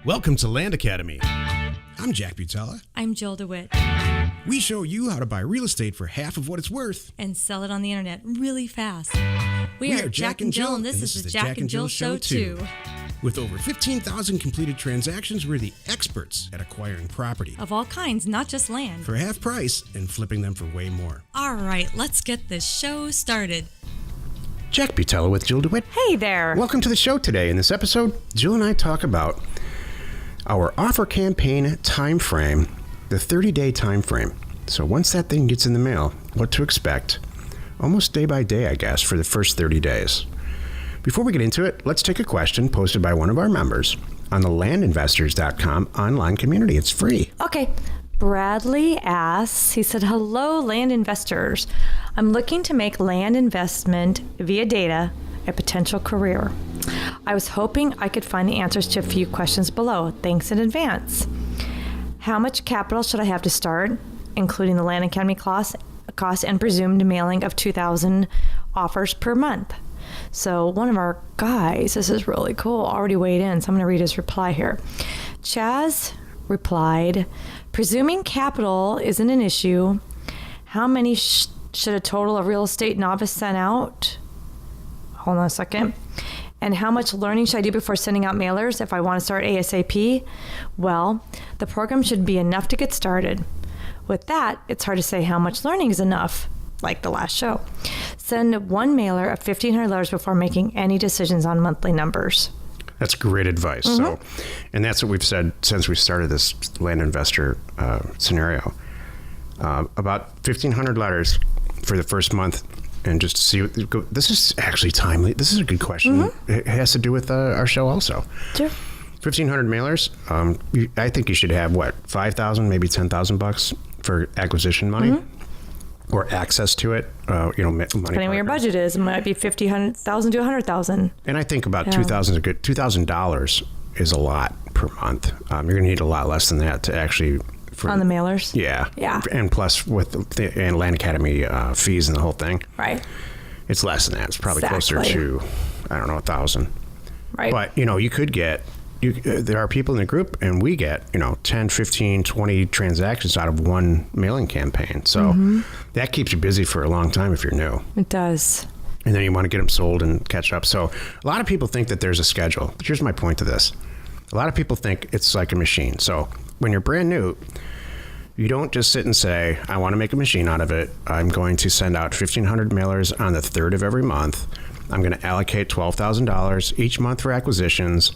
Welcome to Land Academy. I'm Jack Butala. I'm Jill DeWit. We show you how to buy real estate for half of what it's worth. And sell it on the internet really fast. We are Jack and Jill, and this is the Jack and Jill Show too. With over 15,000 completed transactions, we're the experts at acquiring property. Of all kinds, not just land. For half price and flipping them for way more. All right, let's get this show started. Jack Butala with Jill DeWit. Hey there. Welcome to the show today. In this episode, Jill and I talk about our offer campaign time frame, the 30-day time frame. So once that thing gets in the mail, what to expect, almost day by day, I guess, for the first 30 days. Before we get into it, let's take a question posted by one of our members on the landinvestors.com online community. It's free. Okay. Bradley asks, he said, hello, land investors. I'm looking to make land investment via data a potential career. I was hoping I could find the answers to a few questions below. Thanks in advance. How much capital should I have to start, including the Land Academy cost and presumed mailing of 2,000 offers per month? So one of our guys, this is really cool, already weighed in, so I'm going to read his reply here. Chaz replied, presuming capital isn't an issue, how many should a total of real estate novice send out? Hold on a second. And how much learning should I do before sending out mailers if I want to start ASAP? Well, the program should be enough to get started. With that, it's hard to say how much learning is enough, like the last show. Send one mailer of 1,500 letters before making any decisions on monthly numbers. That's great advice. Mm-hmm. So, and that's what we've said since we started this land investor scenario. About 1,500 letters for the first month. And just to see, this is actually timely. This is a good question. Mm-hmm. It has to do with our show also. Sure. 1,500 mailers. I think you should have, what, 5,000, maybe 10,000 bucks for acquisition money, mm-hmm. or access to it. Money. Depending on what your budget is, it might be $50,000 to $100,000. And I think about $2,000 is a good. $2,000 is a lot per month. You're going to need a lot less than that to actually. On the mailers? Yeah. Yeah. And plus with the Land Academy fees and the whole thing. Right. It's less than that. It's probably closer to, 1,000. Right. But, you could get, there are people in the group and we get, 10, 15, 20 transactions out of one mailing campaign. So that keeps you busy for a long time if you're new. It does. And then you want to get them sold and catch up. So a lot of people think that there's a schedule. Here's my point to this. A lot of people think it's like a machine. So when you're brand new, you don't just sit and say, I want to make a machine out of it. I'm going to send out 1,500 mailers on the 3rd of every month. I'm going to allocate $12,000 each month for acquisitions.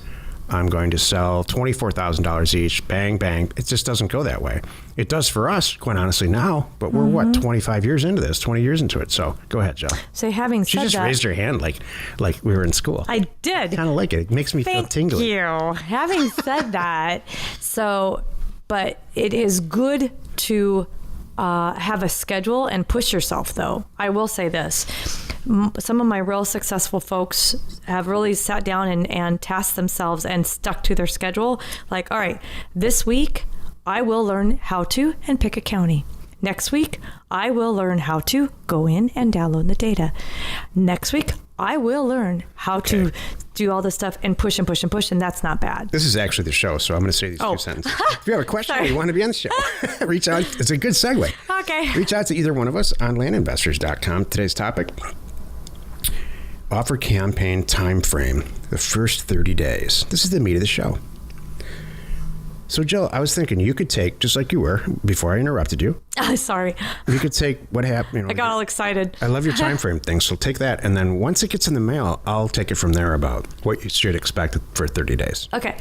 I'm going to sell $24,000 each. Bang, bang. It just doesn't go that way. It does for us, quite honestly, now. But we're, 25 years into this, 20 years into it. So go ahead, Jill. So having said that. She just raised her hand like we were in school. I did. Kind of like it. It makes me feel tingly. Thank you. Having said that, but it is good to have a schedule and push yourself, though. I will say this. Some of my real successful folks have really sat down and tasked themselves and stuck to their schedule. Like, all right, this week I will learn how to and pick a county. Next week, I will learn how to go in and download the data. Next week, I will learn how to do all this stuff and push and push and push, and that's not bad. This is actually the show, so I'm going to say these two sentences. If you have a question or you want to be on the show, reach out. It's a good segue. Okay. Reach out to either one of us on landinvestors.com. Today's topic, offer campaign time frame, the first 30 days. This is the meat of the show. So, Jill, I was thinking you could take, just like you were before I interrupted you. Sorry. You could take what happened. I got all excited. I love your time frame thing. So take that. And then once it gets in the mail, I'll take it from there about what you should expect for 30 days. Okay.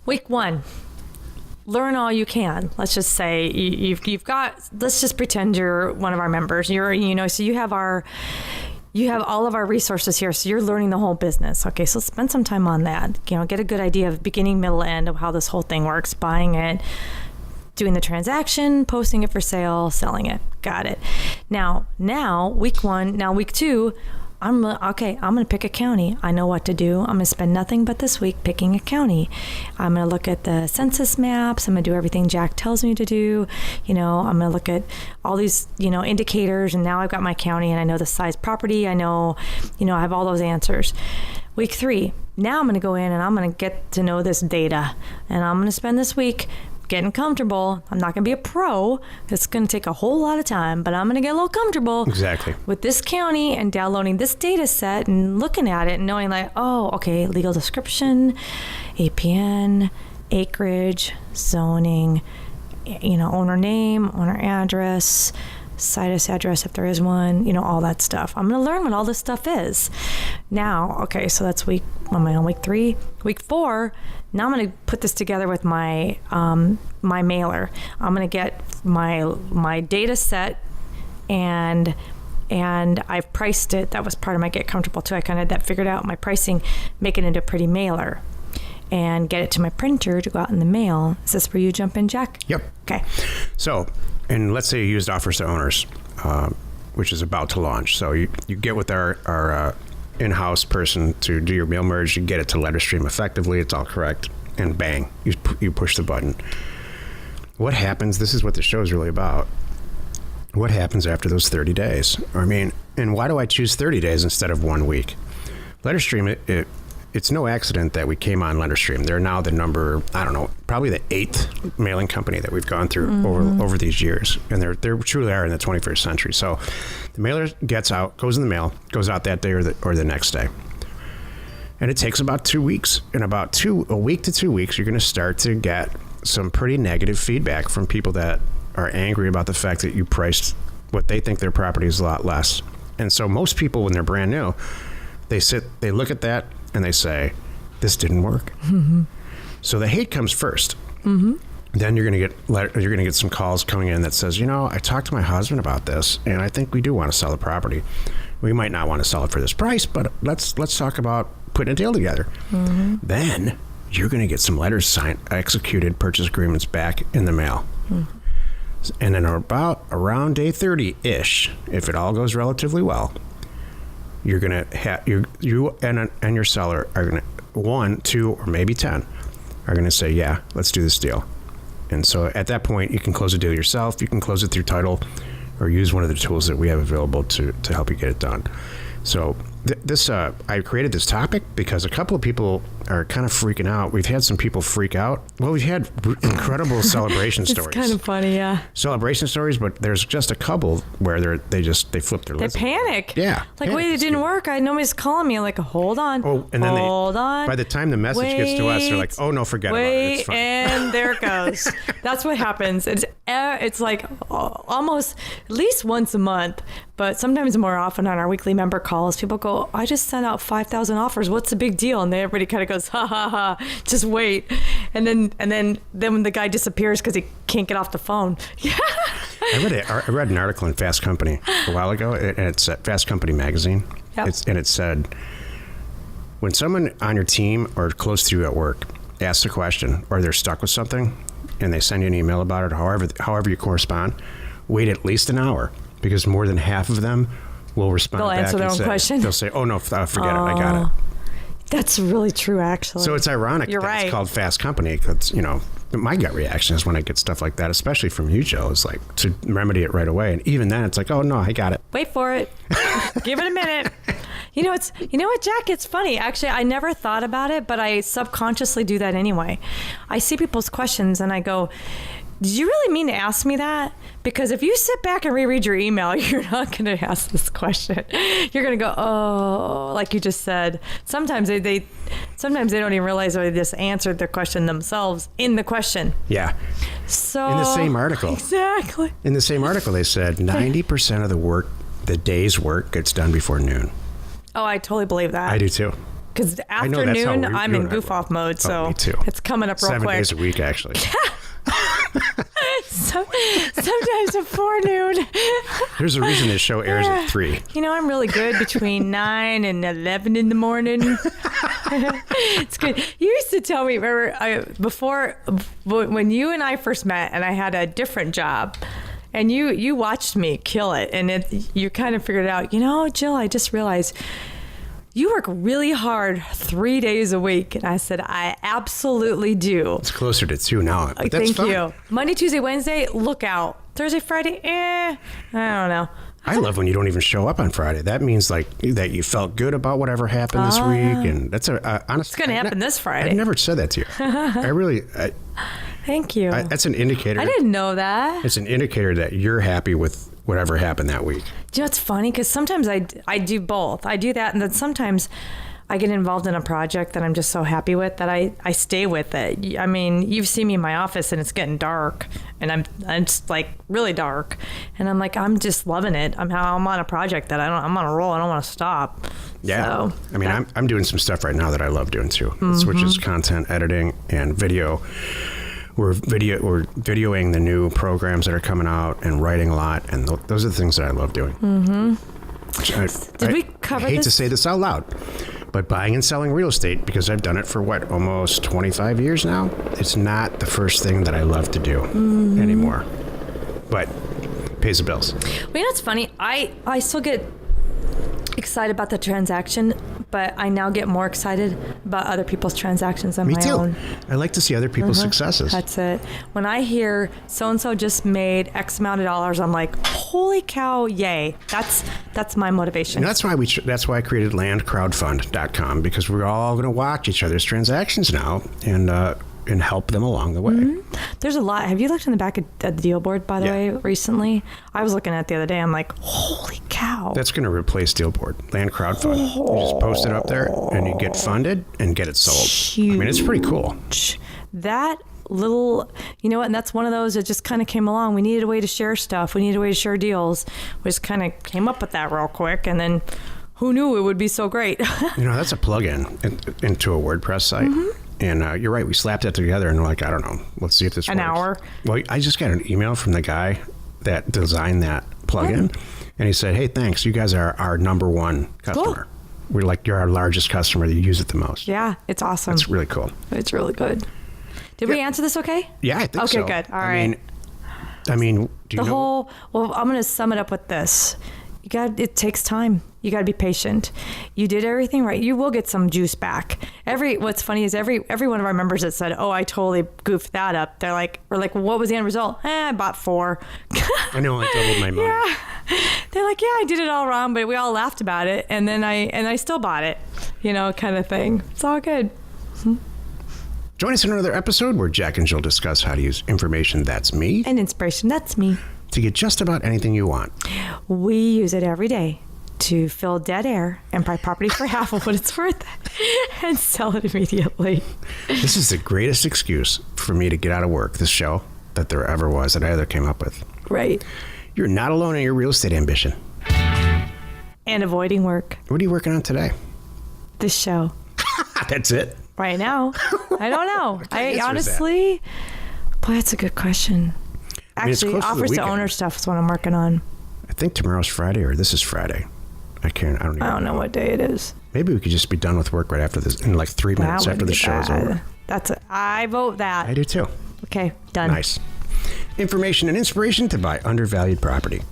Week 1. Learn all you can. Let's just say you've got, let's just pretend you're one of our members. So you have all of our resources here, so you're learning the whole business. Okay, so spend some time on that. Get a good idea of beginning, middle, end of how this whole thing works, buying it, doing the transaction, posting it for sale, selling it. Got it. Now week 1, now week 2, I'm going to pick a county. I know what to do. I'm going to spend nothing but this week picking a county. I'm going to look at the census maps. I'm going to do everything Jack tells me to do. I'm going to look at all these, indicators. And now I've got my county and I know the size property. I know, I have all those answers. Week 3, Now I'm going to go in and I'm going to get to know this data. And I'm going to spend this week getting comfortable. I'm not going to be a pro. It's going to take a whole lot of time, but I'm going to get a little comfortable Exactly. with this county and downloading this data set and looking at it and knowing like, oh, okay, legal description, APN, acreage, zoning, owner name, owner address, situs address if there is one, all that stuff. I'm going to learn what all this stuff is. Now, okay, so that's week 3. Week 4, now I'm going to put this together with my my mailer. I'm going to get my data set and I've priced it. That was part of my get comfortable too. I kind of had that figured out, my pricing, make it into a pretty mailer and get it to my printer to go out in the mail. Is this where you jump in, Jack? Yep. Okay. So, and let's say you used offers to owners, which is about to launch. So you get with our in-house person to do your mail merge, you get it to LetterStream effectively, it's all correct, and bang, you push the button. What happens, this is what the show is really about, what happens after those 30 days? And why do I choose 30 days instead of 1 week? LetterStream, it's no accident that we came on LetterStream. They're now the number, probably the 8th mailing company that we've gone through over these years. And they truly are in the 21st century. So the mailer gets out, goes in the mail, goes out that day or the next day. And it takes about 2 weeks. In about a week to 2 weeks, you're going to start to get some pretty negative feedback from people that are angry about the fact that you priced what they think their property is a lot less. And so most people, when they're brand new, they look at that and they say, this didn't work. Mm-hmm. So the hate comes first. Mm-hmm. Then you're going to get some calls coming in that says, I talked to my husband about this, and I think we do want to sell the property. We might not want to sell it for this price, but let's talk about putting a deal together. Mm-hmm. Then you're going to get some letters signed, executed purchase agreements back in the mail. Mm-hmm. And then around day 30-ish, if it all goes relatively well, you're going to have you and your seller are going to 1, 2, or maybe 10 are going to say, yeah, let's do this deal. And so at that point, you can close the deal yourself. You can close it through title or use one of the tools that we have available to help you get it done. So I created this topic because a couple of people are kind of freaking out. We've had some people freak out. Well, we've had incredible celebration stories. It's kind of funny, yeah. Celebration stories, but there's just a couple where they flip their lids. They panic. Yeah. Like, wait, it didn't work. Nobody's calling me. Like, hold on. Oh, and then hold on. By the time the message gets to us, they're like, oh no, forget about it. It's fine. And there it goes. That's what happens. It's like almost at least once a month, but sometimes more often on our weekly member calls, people go, I just sent out 5,000 offers. What's the big deal? And then everybody kind of goes, ha ha ha, just wait. And then when the guy disappears because he can't get off the phone. Yeah. I read an article in Fast Company a while ago, and it's at Fast Company magazine. Yep. And it said, when someone on your team or close to you at work asks a question or they're stuck with something and they send you an email about it, however you correspond, wait at least an hour, because more than half of them will respond They'll back answer their own question. They'll say, oh no, forget it, I got it. That's really true, actually. So it's ironic You're that right. It's called Fast Company, because, my gut reaction is when I get stuff like that, especially from you, Joe, is like to remedy it right away. And even then, it's like, oh no, I got it. Wait for it. Give it a minute. You know what, Jack? It's funny. Actually, I never thought about it, but I subconsciously do that anyway. I see people's questions and I go, did you really mean to ask me that? Because if you sit back and reread your email, you're not going to ask this question. You're going to go, oh, like you just said. Sometimes they don't even realize they just answered the question themselves in the question. Yeah. So in the same article. Exactly. In the same article, they said 90% of the day's work gets done before noon. Oh, I totally believe that. I do too. Because afternoon, I'm in goof off mode, so me too. It's coming up real 7 quick. 7 days a week, actually. Sometimes at forenoon. There's a reason this show airs at 3. I'm really good between 9 and 11 in the morning. It's good. You used to tell me, before, when you and I first met and I had a different job, and you watched me kill it, and you kind of figured out, Jill, I just realized you work really hard 3 days a week. And I said, I absolutely do. It's closer to 2 now. But that's Thank fun. you. Monday, Tuesday, Wednesday, look out. Thursday, Friday, I don't know. I love when you don't even show up on Friday. That means like that you felt good about whatever happened this week, and that's honestly. It's going to happen this Friday. I've never said that to you. I really. Thank you. That's an indicator. I didn't know that. It's an indicator that you're happy with whatever happened that week. Do you know what's funny? Because sometimes I do both. I do that, and then sometimes I get involved in a project that I'm just so happy with that I stay with it. I mean, you've seen me in my office, and it's getting dark, and I'm just like really dark, and I'm like, I'm just loving it. I'm on a project that I'm on a roll. I don't want to stop. Yeah. So, I mean, I'm doing some stuff right now that I love doing too, which is content editing and video. We're videoing the new programs that are coming out and writing a lot, and those are the things that I love doing. Did we cover I hate this? to say this out loud, but buying and selling real estate, because I've done it for almost 25 years now, it's not the first thing that I love to do anymore, but pays the bills. Well, you know what's funny? I still get excited about the transaction, but I now get more excited about other people's transactions than Me my too. own. I like to see other people's successes. That's it. When I hear so-and-so just made X amount of dollars, I'm like, holy cow, yay. That's my motivation. And that's why I created landcrowdfund.com, because we're all going to watch each other's transactions now and help them along the way. There's a lot. Have you looked in the back of the deal board, by the way, recently? I was looking at it the other day. I'm like, holy cow. That's going to replace Dealboard, Land Crowdfund. You just post it up there, and you get funded and get it sold. Huge. I mean, it's pretty cool. That little, you know what, and that's one of those that just kind of came along. We needed a way to share stuff. We needed a way to share deals. We just kind of came up with that real quick, and then who knew it would be so great? That's a plug-in into a WordPress site. And you're right. We slapped that together, and we're like, I don't know. Let's see if this works. An hour. Well, I just got an email from the guy that designed that plugin, and he said, "Hey, thanks. You guys are our number one customer. Cool. We're like, you're our largest customer. You use it the most." Yeah, it's awesome. It's really cool. It's really good. Did we answer this okay? Yeah, I think so. Okay, good. All right. I mean, do you know? Well, I'm going to sum it up with this. It takes time. You got to be patient. You did everything right. You will get some juice back. What's funny is every one of our members that said, "Oh, I totally goofed that up." We're like, well, what was the end result? I bought 4. I know, I doubled my money. Yeah. They're like, yeah, I did it all wrong, but we all laughed about it, and then I still bought it, kind of thing. It's all good. Join us in another episode where Jack and Jill discuss how to use information that's me And inspiration, that's me. to get just about anything you want. We use it every day to fill dead air and buy property for half of what it's worth and sell it immediately. This is the greatest excuse for me to get out of work, this show, that there ever was, that I ever came up with. Right. You're not alone in your real estate ambition. And avoiding work. What are you working on today? This show. That's it. Right now. I don't know. What kind of answer is that? Honestly, boy, that's a good question. it's Actually, close to the offers to weekend. owner stuff is what I'm working on. I think tomorrow's Friday, or this is Friday. I don't know what day it is. Maybe we could just be done with work right after this, in like 3 minutes That after wouldn't the be show is bad. over. I vote that. I do too. Okay, done. Nice. Information and inspiration to buy undervalued property.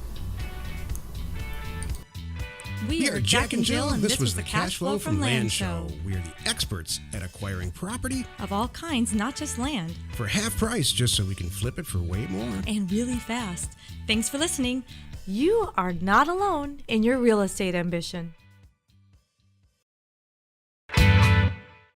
We are Jack and Jill, and this was the Cash Flow from Land Show. We are the experts at acquiring property Of all kinds, not just land, for half price, just so we can flip it for way more. and really fast. Thanks for listening. You are not alone in your real estate ambition.